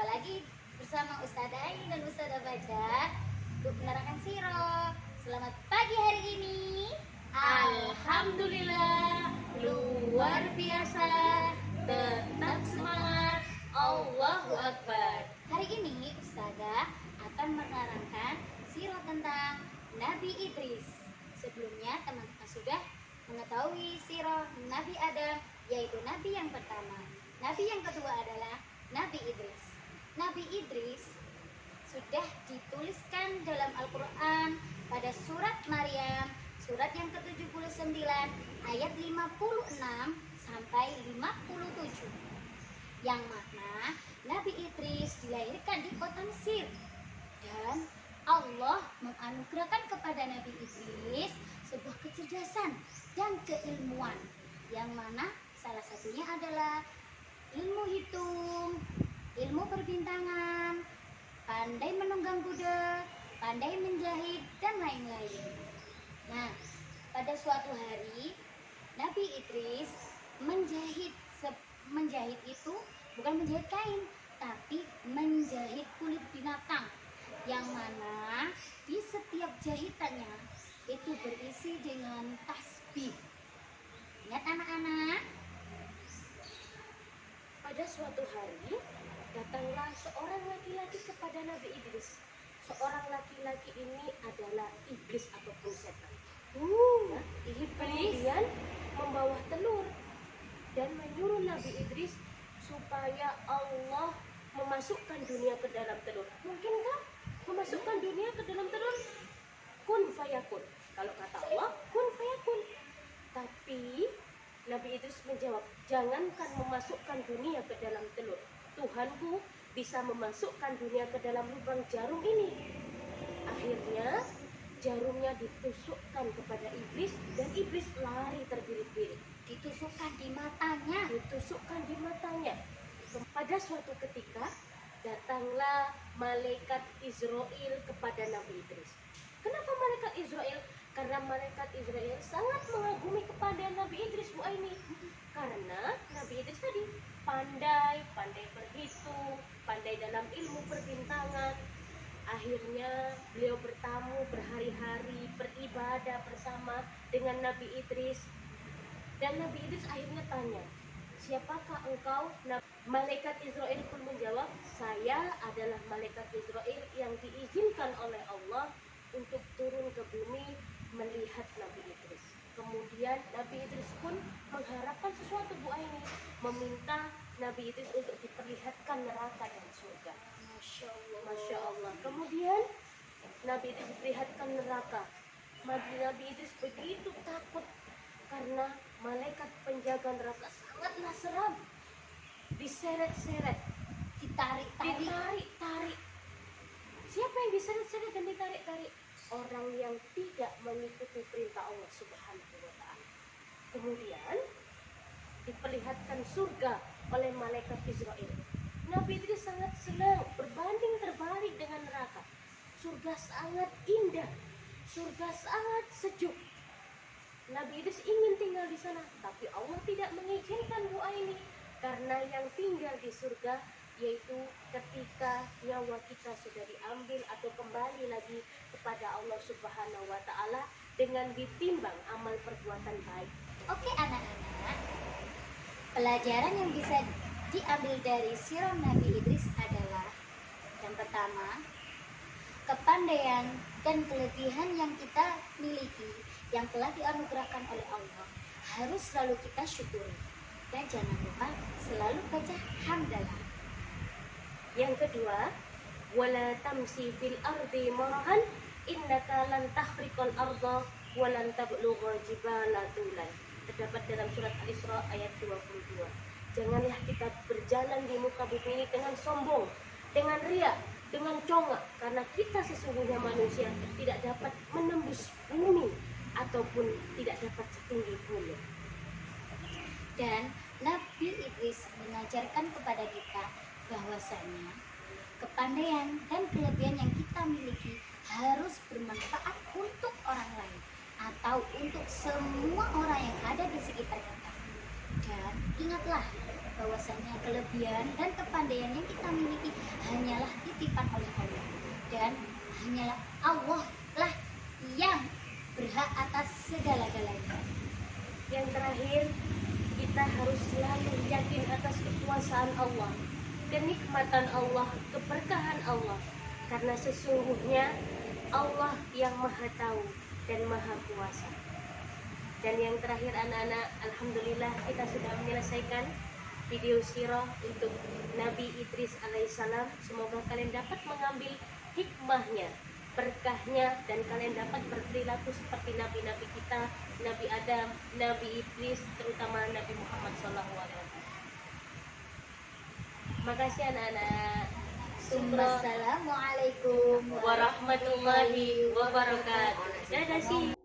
Jumpa lagi bersama Ustazah Aini dan Ustazah Baca untuk menerangkan sirah. Selamat pagi hari ini. Alhamdulillah, luar biasa, tetap semangat, Allahu Akbar. Hari ini Ustazah akan menerangkan sirah tentang Nabi Idris. Sebelumnya teman-teman sudah mengetahui sirah Nabi Adam, yaitu Nabi yang pertama. Nabi yang kedua adalah Nabi Idris. Nabi Idris sudah dituliskan dalam Al-Quran pada surat Maryam, surat yang ke-79 ayat 56 sampai 57, yang mana Nabi Idris dilahirkan di kota Mesir, dan Allah menganugerahkan kepada Nabi Idris sebuah kecerdasan dan keilmuan, yang mana salah satunya adalah ilmu hitung, ilmu perbintangan, pandai menunggang kuda, pandai menjahit, dan lain-lain. Nah, pada suatu hari Nabi Idris menjahit itu bukan menjahit kain, tapi menjahit kulit binatang, yang mana di setiap jahitannya itu berisi dengan tasbih. Ingat anak-anak? Pada suatu hari, datanglah seorang laki-laki kepada Nabi Idris. Seorang laki-laki ini adalah iblis ataupun setan. Iblis kemudian membawa telur dan menyuruh Nabi Idris supaya Allah memasukkan dunia ke dalam telur. Mungkinkah memasukkan dunia ke dalam telur? Kun fayakun. Kalau kata Allah, kun fayakun. Tapi Nabi Idris menjawab, jangankan memasukkan dunia ke dalam telur, Tuhanku bisa memasukkan dunia ke dalam lubang jarum ini. Akhirnya jarumnya ditusukkan kepada iblis, dan iblis lari terbirit-birit. Ditusukkan di matanya. Ditusukkan di matanya. Pada suatu ketika datanglah malaikat Israel kepada Nabi Idris. Kenapa malaikat Israel? Karena malaikat Israel sangat mengagumi kepada Nabi Idris, Bu Aini. Karena Nabi Idris tadi pandai berhitung, pandai dalam ilmu perbintangan. Akhirnya beliau bertamu berhari-hari, beribadah bersama dengan Nabi Idris. Dan Nabi Idris akhirnya tanya, siapakah engkau? Malaikat Israel pun menjawab, saya adalah malaikat Israel yang diizinkan oleh Allah untuk turun ke bumi melihat Nabi Idris. Kemudian Nabi Idris pun mengharapkan sesuatu, Bu Aini, meminta Nabi Idris untuk diperlihatkan neraka dan surga. Masya Allah. Kemudian Nabi Idris diperlihatkan neraka. Nabi Idris begitu takut karena malaikat penjaga neraka sangatlah seram. Diseret-seret, ditarik-tarik. Siapa yang diseret-seret dan ditarik-tarik? Orang yang tidak mengikuti perintah Allah Subhanahu wa Ta'ala. Kemudian diperlihatkan surga oleh malaikat Israel. Nabi Idris sangat senang, berbanding terbalik dengan neraka. Surga sangat indah, surga sangat sejuk. Nabi Idris ingin tinggal di sana, tapi Allah tidak mengizinkan, Bu Aini, karena yang tinggal di surga yaitu ketika nyawa kita sudah diambil atau kembali lagi kepada Allah Subhanahu wa Ta'ala dengan ditimbang amal perbuatan baik. Oke anak-anak, pelajaran yang bisa diambil dari sirah Nabi Idris adalah, yang pertama, kepandaian dan kelebihan yang kita miliki yang telah dianugerahkan oleh Allah harus selalu kita syukuri, dan jangan lupa selalu baca hamdalah. Yang kedua, wala tamsi fil ardi marahan innaka lan tahriqal arda wa lan tablugha jibala tulan. Terdapat dalam surat Al-Isra ayat 22. Janganlah kita berjalan di muka bumi ini dengan sombong, dengan riak, dengan congak, karena kita sesungguhnya manusia tidak dapat menembus bumi ataupun tidak dapat setinggi bumi. Dan Nabi Idris mengajarkan kepada kita bahwasanya kepandaian dan kelebihan yang kita miliki harus bermanfaat untuk orang lain atau untuk semua orang yang ada di sekitar kita. Dan ingatlah bahwasanya kelebihan dan kepandaian yang kita miliki hanyalah titipan oleh Allah, dan hanyalah Allah lah yang berhak atas segala-galanya. Yang terakhir, kita harus selalu yakin atas kekuasaan Allah, kenikmatan Allah, keberkahan Allah, karena sesungguhnya Allah yang maha tahu dan maha kuasa. Dan yang terakhir anak-anak, alhamdulillah kita sudah menyelesaikan video sirah untuk Nabi Idris alaihissalam. Semoga kalian dapat mengambil hikmahnya, berkahnya, dan kalian dapat berperilaku seperti nabi-nabi kita, Nabi Adam, Nabi Idris, terutama Nabi Muhammad SAW. Makasih anak-anak. Assalamualaikum Warahmatullahi wabarakatuh. Dadah sih.